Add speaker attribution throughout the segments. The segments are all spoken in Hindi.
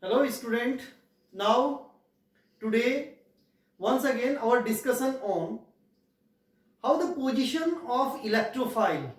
Speaker 1: Hello student. Now today once again our discussion on how the position of electrophile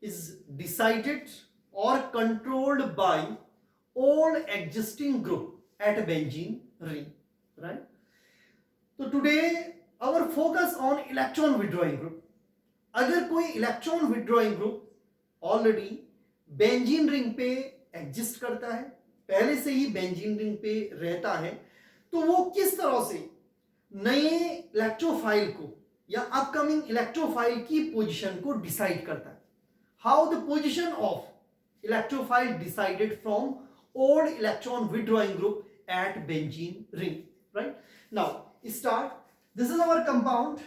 Speaker 1: is decided or controlled by all existing group at a benzene ring, right? So today our focus on electron withdrawing group. अगर कोई electron withdrawing group already benzene ring पे एग्जिस्ट करता है, पहले से ही बेंजीन रिंग पे रहता है, तो वो किस तरह से नए इलेक्ट्रोफाइल को या अपकमिंग इलेक्ट्रोफाइल की पोजीशन को डिसाइड करता है. How the position of electrophile decided from old electron withdrawing group at benzene ring. Right now start. This is our compound.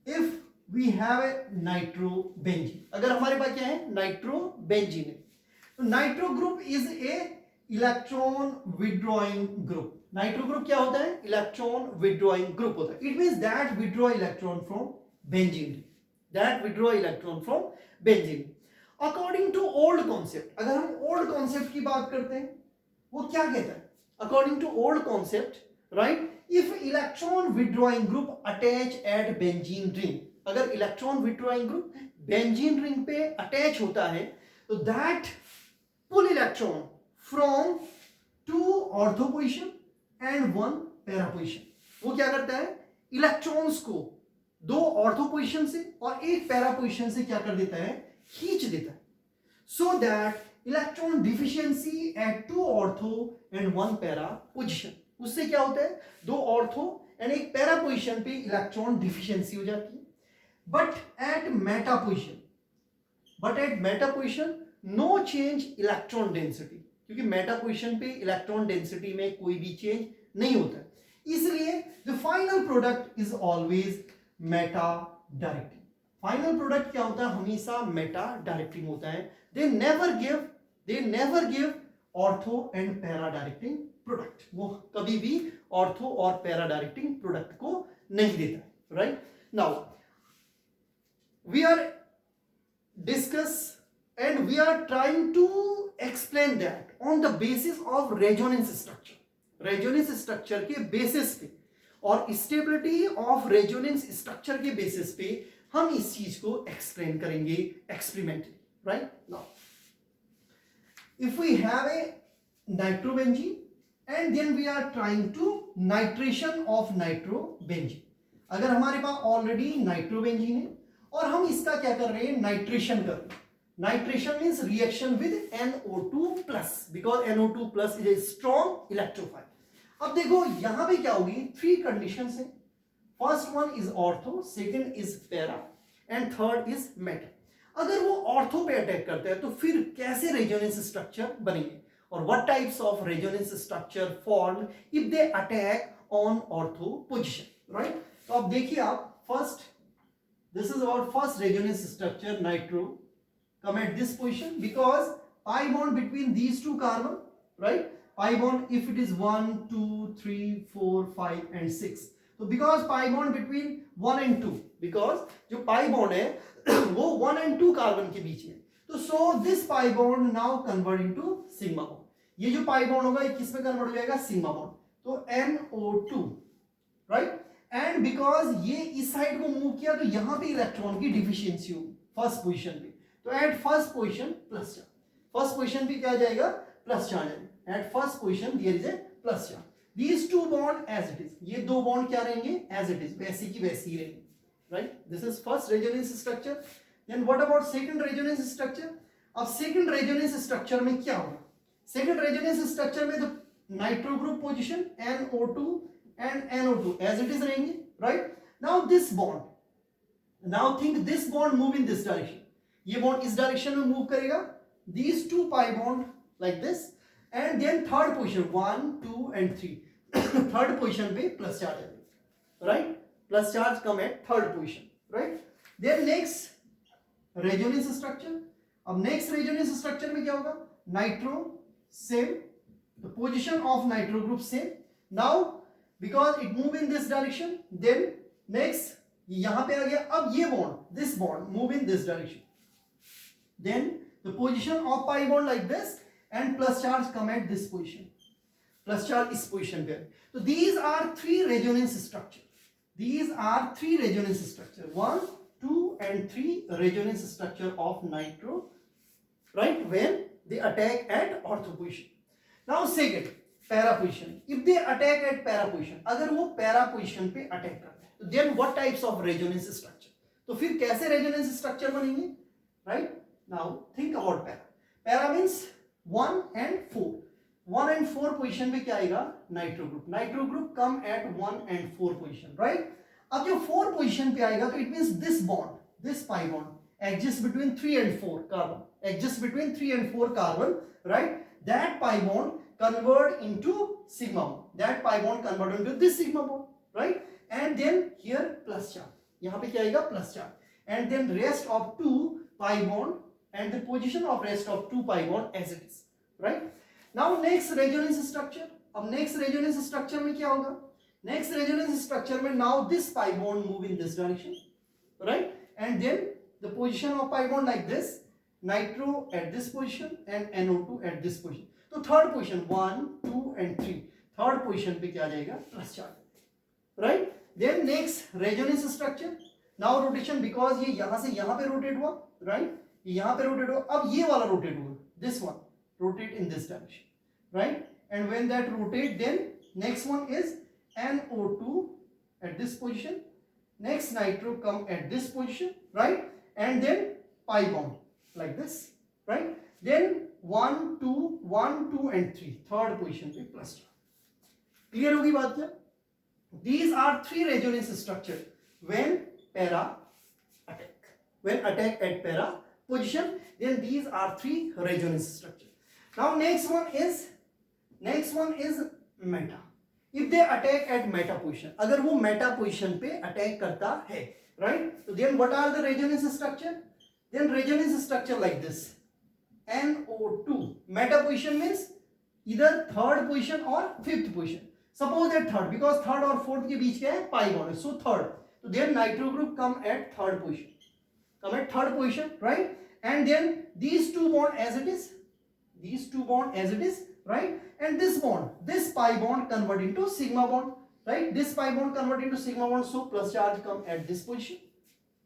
Speaker 1: If we have a nitrobenzene, अगर हमारे पास क्या है नाइट्रोबेंजीन है, तो nitro group is a electron withdrawing group. Nitro group क्या होता है? इलेक्ट्रॉन विड्रॉइंग ग्रुप होता है. It means that withdraw electron from benzene, that withdraw electron from benzene. According to old concept, अगर हम ओल्ड कॉन्सेप्ट की बात करते हैं, वो क्या कहता है? According to old concept, right, if electron withdrawing group attach at benzene ring, अगर electron withdrawing group benzene ring पे अटैच होता है, तो that pull electron from 2 ortho position and 1 para position. वो क्या करता है? इलेक्ट्रॉन्स को 2 ऑर्थो पोजीशन से और 1 पैरा पोजीशन से क्या कर देता है? खींच देता है. So that electron deficiency at 2 ortho and 1 para position. उससे क्या होता है? 2 ऑर्थो एंड 1 पैरा पोजीशन पे इलेक्ट्रॉन डिफिशियंसी हो जाती है. But at meta position no change electron density, क्योंकि मेटा पोजीशन पे इलेक्ट्रॉन डेंसिटी में कोई भी चेंज नहीं होता है. इसलिए the final product is always meta directing. Final product क्या होता है? हमेशा मेटा डायरेक्टिंग होता है. दे never give ortho and para directing product. वो कभी भी ऑर्थो और पैरा डायरेक्टिंग प्रोडक्ट को नहीं देता है. Right now we are discuss and we are trying to explain that on the basis of resonance structure. Resonance structure के बेसिस पे और स्टेबिलिटी ऑफ रेजोनेंस स्ट्रक्चर के बेसिस पे हम इस चीज को एक्सप्लेन करेंगे experimentally. Right now if we have a nitrobenzene and then we are trying to nitration of nitrobenzene. अगर हमारे पास ऑलरेडी नाइट्रोबेंजीन है और हम इसका क्या कर रहे हैं? नाइट्रेशन कर रहे हैं. Nitration means reaction with NO2 plus, because NO2 plus is a strong electrophile. अब देखो यहां पे क्या होगी? 3 कंडीशंस है. First one is ortho, second is para and third is Meta. अगर वो ऑर्थो पे अटैक करता है तो फिर कैसे रेजोनेंस स्ट्रक्चर बनेंगे और what types of resonance structure form if they attack on ortho position. Right, तो अब देखिए आप first, this is our first resonance structure nitro come at this position because pi bond between these 2 carbon, right? Pi bond if it is 1 2 3 4 5 and 6. तो because pi bond between 1 and 2, because जो पाई बॉन्ड है वो 1 and 2 कार्बन के बीच में, तो so this pi bond now convert into sigma bond. ये जो पाई बॉन्ड होगा ये किस में कन्वर्ट हो जाएगा? Sigma bond. तो NO2, राइट. एंड बिकॉज ये इस साइड को मूव किया तो यहां पे इलेक्ट्रॉन की डिफिशियंसी होगी फर्स्ट पोजीशन पे. तो at first position plus charge. First position पे क्या जाएगा? Plus charge. At first position there is a plus charge. These 2 bond as it is. ये 2 बॉन्ड क्या रहेंगे? as it is, वैसी की वैसी रहेंगे. Right? This is first resonance structure. Then what about second resonance structure? अब second resonance structure में क्या होगा? Second resonance structure में तो nitro group position NO2 and NO2 as it is रहेंगे. Right? Now this bond. Now think this bond move in this direction. ये बॉन्ड इस डायरेक्शन में मूव करेगा. These 2 pi bond like this. And then third position 1 2 and 3 third position पे प्लस चार्ज है. Right, plus charge come at third position. Right, then next resonance structure. अब नेक्स्ट रेजोनेंस स्ट्रक्चर में क्या होगा? Nitro same, the position of nitro group same. Now because it move in this direction, then next यहां पे आ गया. अब ये bond, this bond move in this direction, then the position of pi bond like this, and plus charge come at this position. Plus charge इस position पे. So these are three resonance structure. These are three resonance structure. 1, 2 and 3 resonance structure of nitro, right? When they attack at ortho position. Now second, para position. If they attack at para position, अगर वो para position पे attack करते हैं, तो then what types of resonance structure? तो फिर कैसे resonance structure बनेंगे? Right? Now think about para. Para means 1 and 4. 1 and 4 position पे क्या आएगा? Nitro group. Nitro group come at 1 and 4 position, right? अब जो 4 पोजीशन पे आएगा तो it means this bond, this pi bond exist between 3 and 4 carbon, exist between 3 and 4 carbon, right? That pi bond convert into sigma bond, that pi bond convert into this sigma bond, right? And then here plus charge, यहां पे क्या आएगा? Plus charge. And then rest of 2 pi bond and the position of rest of 2 pi bond as it is, right? Now next resonance structure. अब next resonance structure में क्या होगा? Next resonance structure में now this pi bond move in this direction, right? And then the position of pi bond like this, nitro at this position and NO2 at this position. तो third position 1, 2 and 3. Third position पे क्या आ जाएगा? Plus charge, right? Then next resonance structure. Now rotation because ये यहाँ से यहाँ पे rotate हुआ, right? यहाँ पे रोटेट हो, अब ये वाला रोटेट होगा, this one rotate in this direction, right? And when that rotate then next one is NO2 at this position, next nitro come at this position, right? And then pi bond like this, right? Then 1 2 1 2 and 3 third position पे प्लस. क्लियर होगी बात क्या? These are three resonance structure when para attack, when attack at para position, then these are three resonance structure. Now next one is meta. If they attack at meta position, अगर वो meta position पे attack करता है, right? So then what are the resonance structure? Then resonance structure like this, NO2. Meta position means either third position or fifth position. Suppose that third, because third और fourth के बीच क्या है? Pi bond. So third. So then nitro group come at third position. Come at third position, right? And then these two bond as it is, these two bond as it is, right? And this bond, this pi bond convert into sigma bond, right? This pi bond convert into sigma bond, so plus charge come at this position,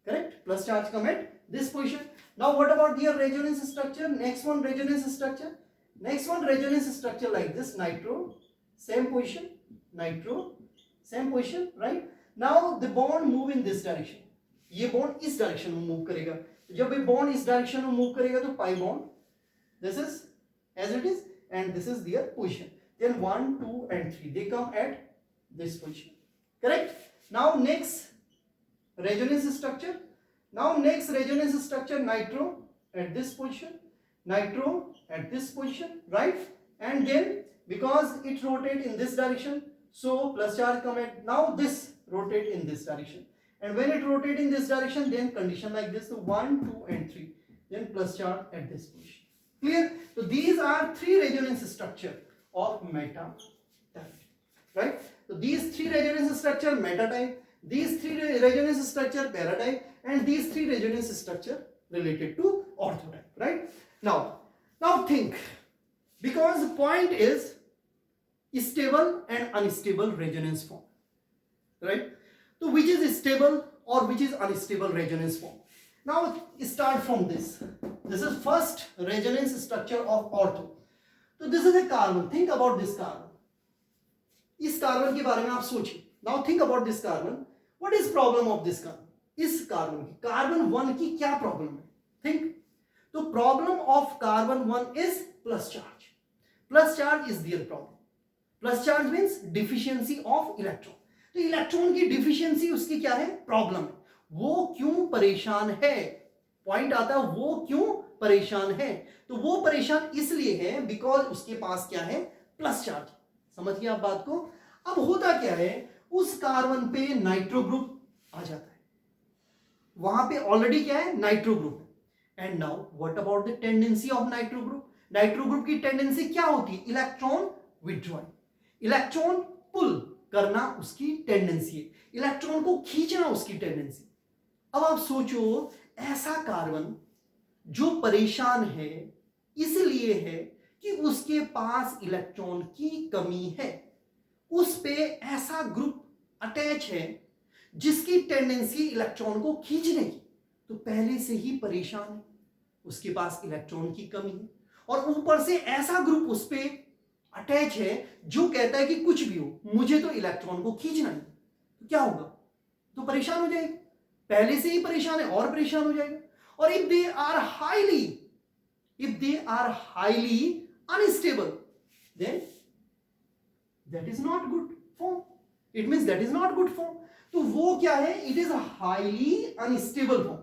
Speaker 1: correct? Plus charge come at this position. Now what about your resonance structure? Next one resonance structure. Next one resonance structure like this, nitro, same position, nitro, same position, right? Now the bond move in this direction. ये बॉन्ड इस डायरेक्शन में मूव करेगा. जब ये बॉन्ड इस डायरेक्शन में मूव करेगा तो pi bond this is as it is and this is their position. देन 1 2 and 3 they come at this position, correct? Now next resonance structure. Now next resonance structure, nitro at this position, nitro at this position, right? And then because it rotate in this direction, so plus charge come at, now this rotate in this direction. And when it rotate in this direction, then condition like this, so 1 2 and 3, then plus charge at this position. Clear? So these are three resonance structure of meta type, right? So these three resonance structure meta type, these three resonance structure para type, and these three resonance structure related to ortho type, right? Now think, because the point is stable and unstable resonance form, right? So which is stable or which is unstable resonance form? Now start from this. This is first resonance structure of ortho. So this is a carbon. Think about this carbon. इस कार्बन के बारे में आप सोचिए. Now think about this carbon. What is problem of this carbon? इस कार्बन की, कार्बन 1 की क्या प्रॉब्लम है? Think. तो problem of carbon 1 is plus charge. Plus charge is their problem. Plus charge means deficiency of electron. तो इलेक्ट्रॉन की डिफिशियंसी उसकी क्या है? प्रॉब्लम है. वो क्यों परेशान है? पॉइंट आता है वो क्यों परेशान है. तो वो परेशान इसलिए है बिकॉज उसके पास क्या है? Plus charge. समझ गए आप बात को? अब होता क्या है, उस कार्बन पे नाइट्रो ग्रुप आ जाता है, वहां पे ऑलरेडी क्या है? Nitro group. And now what about the tendency of nitro group? Nitro group की टेंडेंसी क्या होती है? इलेक्ट्रॉन विथड्रॉइंग, इलेक्ट्रॉन पुल करना उसकी टेंडेंसी है, इलेक्ट्रॉन को खींचना उसकी टेंडेंसी. अब आप सोचो, ऐसा कार्बन जो परेशान है इसलिए है कि उसके पास इलेक्ट्रॉन की कमी है, उस पे ऐसा ग्रुप अटैच है जिसकी टेंडेंसी इलेक्ट्रॉन को खींचने की, तो पहले से ही परेशान है, उसके पास इलेक्ट्रॉन की कमी है, और ऊपर से ऐसा ग्रुप उस पे अटैच है जो कहता है कि कुछ भी हो मुझे तो इलेक्ट्रॉन को खींचना है, तो क्या होगा, तो परेशान हो जाएगा, पहले से ही परेशान है और परेशान हो जाएगा। और if they are highly unstable, then that is not good form, it means that is not good form. तो वो क्या है, it is highly unstable form.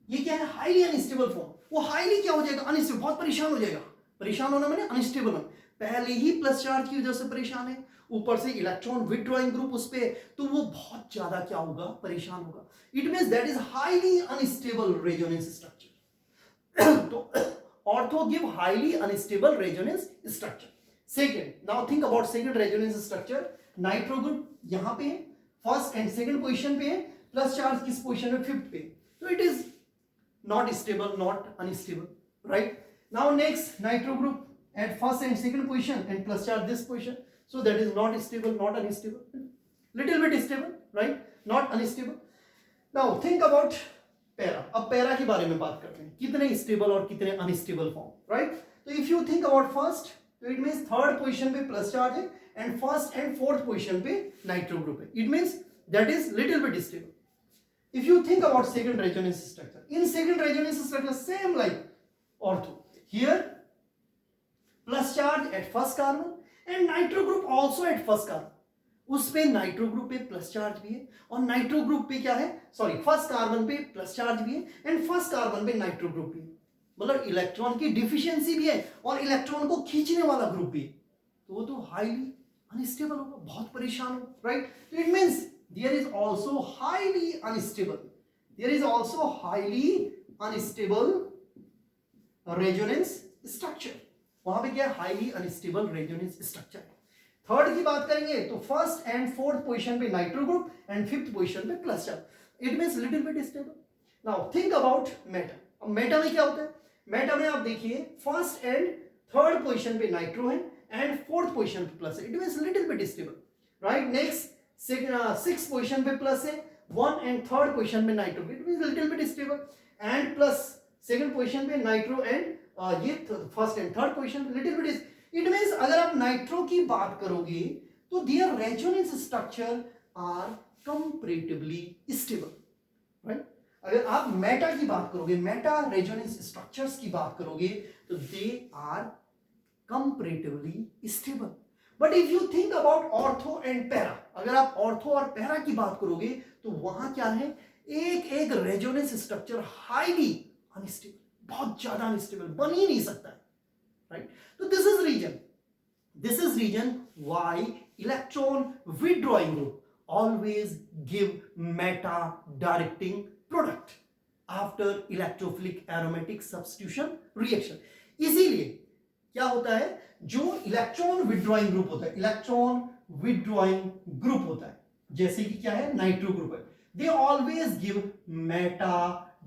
Speaker 1: ये क्या है, हाईली अनस्टेबल फॉर्म। वो हाईली क्या हो जाएगा, अनस्टेबल, बहुत परेशान हो जाएगा। परेशान होना मैंने अनस्टेबल होना, पहले ही प्लस चार्ज की वजह से परेशान है, ऊपर से इलेक्ट्रॉन विथड्रॉइंग ग्रुप उस पे, तो वो बहुत ज्यादा क्या होगा, परेशान होगा। It means that is highly unstable resonance structure. तो ortho give highly unstable resonance structure. Second, now think about second resonance structure. Nitro group यहां पे फर्स्ट एंड सेकंड पोजीशन पे है, प्लस चार्ज किस पोजीशन में, फिफ्थ पे, तो it is not stable, not unstable, right? Now next, nitro group at first and second position and plus charge this position, so that is not stable, not unstable, little bit stable, right? Not unstable. Now think about para. अब para के बारे में बात करते हैं, कितने stable और कितने unstable form, right? So if you think about first, तो it means third position पे plus charge है and first and fourth position पे nitro group है, it means that is little bit stable. If you think about second resonance structure, in second resonance structure same like ortho, here plus charge at first carbon and nitro group also at first carbon, उस पे नाइट्रो ग्रुप पे प्लस चार्ज भी है और नाइट्रो ग्रुप पे क्या है, सॉरी फर्स्ट कार्बन पे प्लस चार्ज भी है एंड फर्स्ट कार्बन पे नाइट्रो ग्रुप भी है, मतलब इलेक्ट्रॉन की डिफिशियंसी भी है और इलेक्ट्रॉन को खींचने वाला ग्रुप भी है, तो वो तो हाईली अनस्टेबल होगा, बहुत परेशान होगा, राइट? तो it means there is also highly unstable resonance structure। वहां पे क्या है, हाईली अनस्टेबल रेजोनेंस स्ट्रक्चर है। थर्ड की बात करेंगे तो फर्स्ट एंड फोर्थ पोजीशन पे nitro group and fifth position पे plus charge, it means little bit stable. Now think about meta. अब मेटा में क्या होता है, मेटा में आप देखिए फर्स्ट एंड थर्ड पोजीशन पे नाइट्रो है एंड फोर्थ पोजीशन पे प्लस है, it means little bit stable, right? Next six position पे प्लस है, वन एंड थर्ड पोजीशन पे nitro, it means little bit stable, and plus second position पे नाइट्रो एंड ये फर्स्ट एंड थर्ड पोजीशन पे लिटिल बिट, इट मींस अगर आप नाइट्रो की बात करोगे तो their resonance structure are comparatively stable, right? अगर आप मेटा की बात करोगे, मेटा रेजोनेंस स्ट्रक्चर्स की बात करोगे तो they are comparatively stable. But if you think about ortho and para, अगर आप ऑर्थो और पैरा की बात करोगे तो वहां क्या है, एक एक रेजोनेंस स्ट्रक्चर हाईली अनस्टेबल, बहुत ज्यादा अनस्टेबल, बन ही नहीं सकता है, राइट? तो this is reason why electron withdrawing group always give meta directing product after electrophilic aromatic substitution reaction. इसीलिए क्या होता है, जो इलेक्ट्रॉन विथड्रॉइंग ग्रुप होता है, इलेक्ट्रॉन विथड्रॉइंग ग्रुप होता है, जैसे कि क्या है, नाइट्रो ग्रुप है, दे always give meta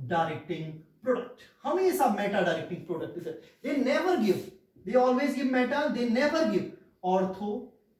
Speaker 1: directing product, हमेशा मेटा डायरेक्टिंग प्रोडक्ट देते हैं, दे never give, they always give Meta, they never give ortho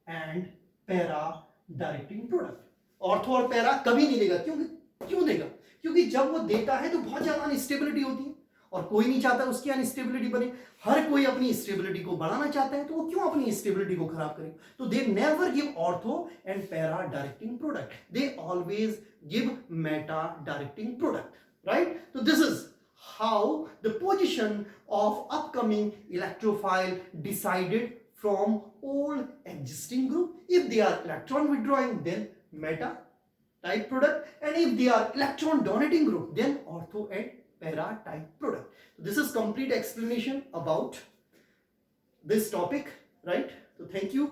Speaker 1: and para directing product. Ortho और पैरा कभी नहीं देगा, क्यों देगा, क्योंकि जब वो देता है तो बहुत ज्यादा अनस्टेबिलिटी होती है और कोई नहीं चाहता उसकी अनस्टेबिलिटी बने, हर कोई अपनी स्टेबिलिटी को बढ़ाना चाहता है, तो वो क्यों अपनी स्टेबिलिटी को खराब करे? तो they never give ortho and para directing product, they always give meta directing product, right? तो this is how the position of upcoming electrophile decided from all existing group. If they are electron withdrawing, then meta type product, and if they are electron donating group, then ortho and para type product. So this is complete explanation about this topic, right? So thank you.